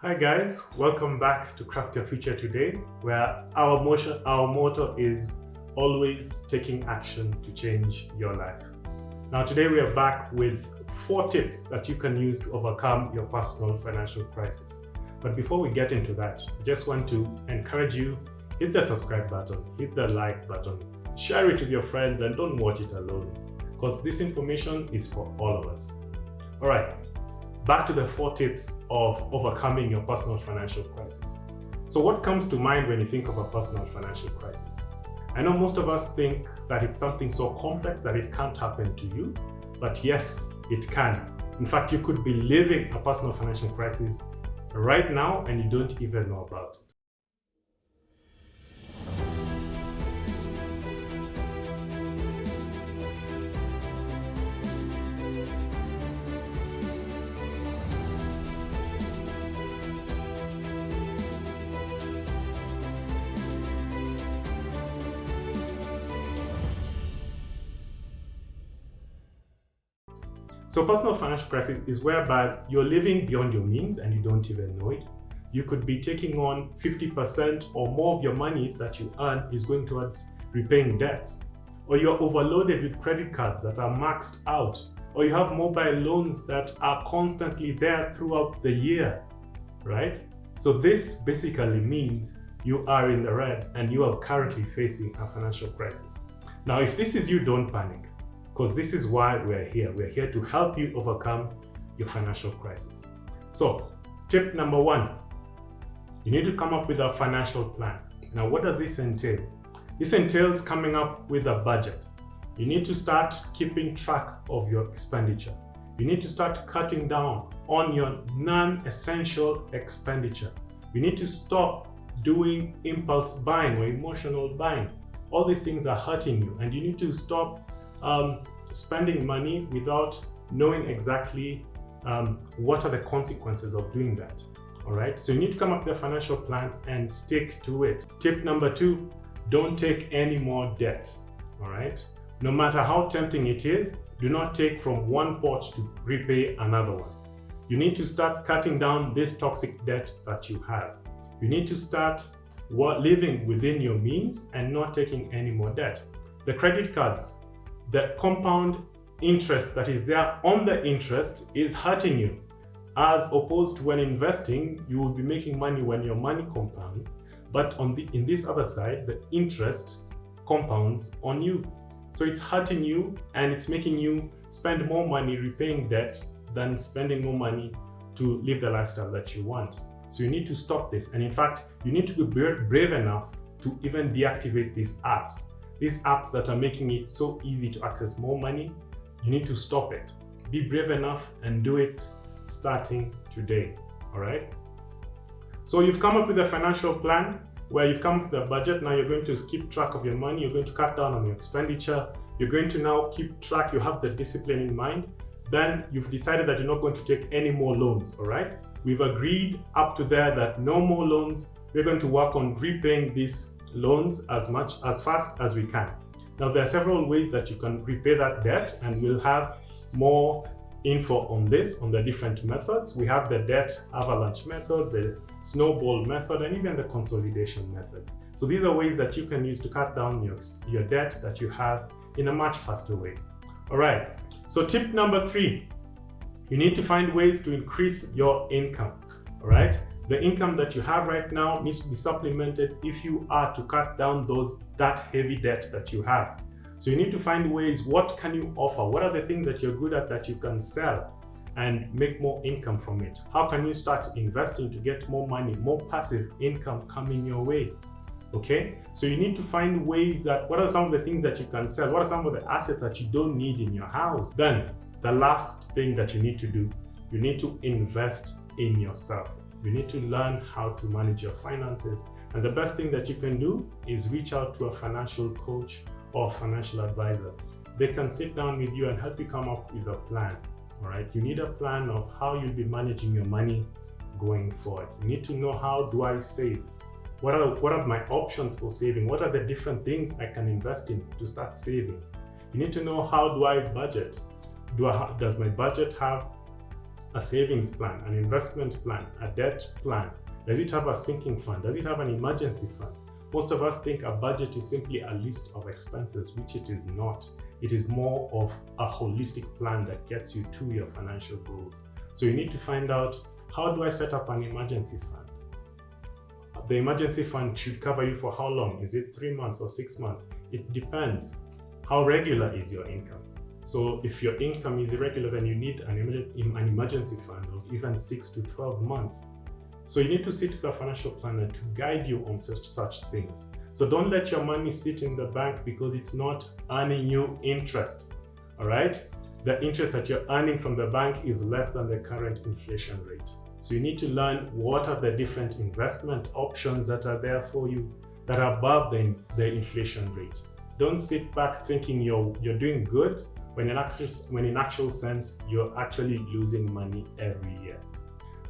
Hi guys, welcome back to Craft Your Future today, where our motto is always taking action to change your life. Now today we are back with 4 tips that you can use to overcome your personal financial crisis. But before we get into that, I just want to encourage you, hit the subscribe button, hit the like button, share it with your friends and don't watch it alone because this information is for all of us. All right. Back to the 4 tips of overcoming your personal financial crisis. So what comes to mind when you think of a personal financial crisis? I know most of us think that it's something so complex that it can't happen to you, but yes, it can. In fact, you could be living a personal financial crisis right now and you don't even know about it. So personal financial crisis is whereby you're living beyond your means and you don't even know it. You could be taking on 50% or more of your money that you earn is going towards repaying debts. Or you're overloaded with credit cards that are maxed out. Or you have mobile loans that are constantly there throughout the year, right? So this basically means you are in the red and you are currently facing a financial crisis. Now, if this is you, don't panic. Because this is why we're here. We're here to help you overcome your financial crisis. So, tip number 1, you need to come up with a financial plan. Now, what does this entail? This entails coming up with a budget. You need to start keeping track of your expenditure. You need to start cutting down on your non-essential expenditure. You need to stop doing impulse buying or emotional buying. All these things are hurting you, and you need to stop spending money without knowing exactly what are the consequences of doing that. All right, so you need to come up with a financial plan and stick to it. Tip number 2, don't take any more debt. All right, no matter how tempting it is, do not take from one pot to repay another one. You need to start cutting down this toxic debt that you have. You need to start living within your means and not taking any more debt. The credit cards, the compound interest that is there on the interest is hurting you. As opposed to when investing, you will be making money when your money compounds. But in this other side, the interest compounds on you. So it's hurting you and it's making you spend more money repaying debt than spending more money to live the lifestyle that you want. So you need to stop this. And in fact, you need to be brave enough to even deactivate these apps. These apps that are making it so easy to access more money, you need to stop it. Be brave enough and do it starting today, all right? So you've come up with a financial plan where you've come up with a budget. Now you're going to keep track of your money. You're going to cut down on your expenditure. You're going to now keep track. You have the discipline in mind. Then you've decided that you're not going to take any more loans, all right? We've agreed up to there that no more loans. We're going to work on repaying these loans as fast as we can. Now there are several ways that you can repay that debt, and we'll have more info on this, on the different methods. We have the debt avalanche method, the snowball method, and even the consolidation method. So these are ways that you can use to cut down your debt that you have in a much faster way. All right, so tip number 3, you need to find ways to increase your income. All right, the income that you have right now needs to be supplemented if you are to cut down that heavy debt that you have. So you need to find ways, what can you offer? What are the things that you're good at that you can sell and make more income from it? How can you start investing to get more money, more passive income coming your way? Okay, so you need to find ways that, what are some of the things that you can sell? What are some of the assets that you don't need in your house? Then the last thing that you need to do, you need to invest in yourself. You need to learn how to manage your finances. And the best thing that you can do is reach out to a financial coach or financial advisor. They can sit down with you and help you come up with a plan. All right, you need a plan of how you'll be managing your money going forward. You need to know, how do I save? What are my options for saving? What are the different things I can invest in to start saving? You need to know, how do I budget? Does my budget have a savings plan, an investment plan, a debt plan? Does it have a sinking fund? Does it have an emergency fund? Most of us think a budget is simply a list of expenses, which it is not. It is more of a holistic plan that gets you to your financial goals. So you need to find out, how do I set up an emergency fund? The emergency fund should cover you for how long? Is it 3 months or 6 months? It depends. How regular is your income? So if your income is irregular, then you need an emergency fund of even 6 to 12 months. So you need to sit with a financial planner to guide you on such things. So don't let your money sit in the bank because it's not earning you interest. All right? The interest that you're earning from the bank is less than the current inflation rate. So you need to learn what are the different investment options that are there for you that are above the inflation rate. Don't sit back thinking you're doing good when in actual sense you're actually losing money every year.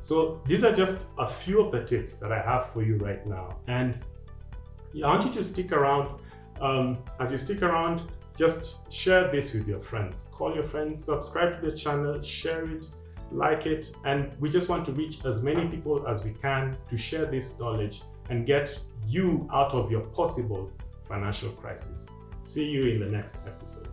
So these are just a few of the tips that I have for you right now. And I want you to stick around. As you stick around, just share this with your friends. Call your friends, subscribe to the channel, share it, like it. And we just want to reach as many people as we can to share this knowledge and get you out of your possible financial crisis. See you in the next episode.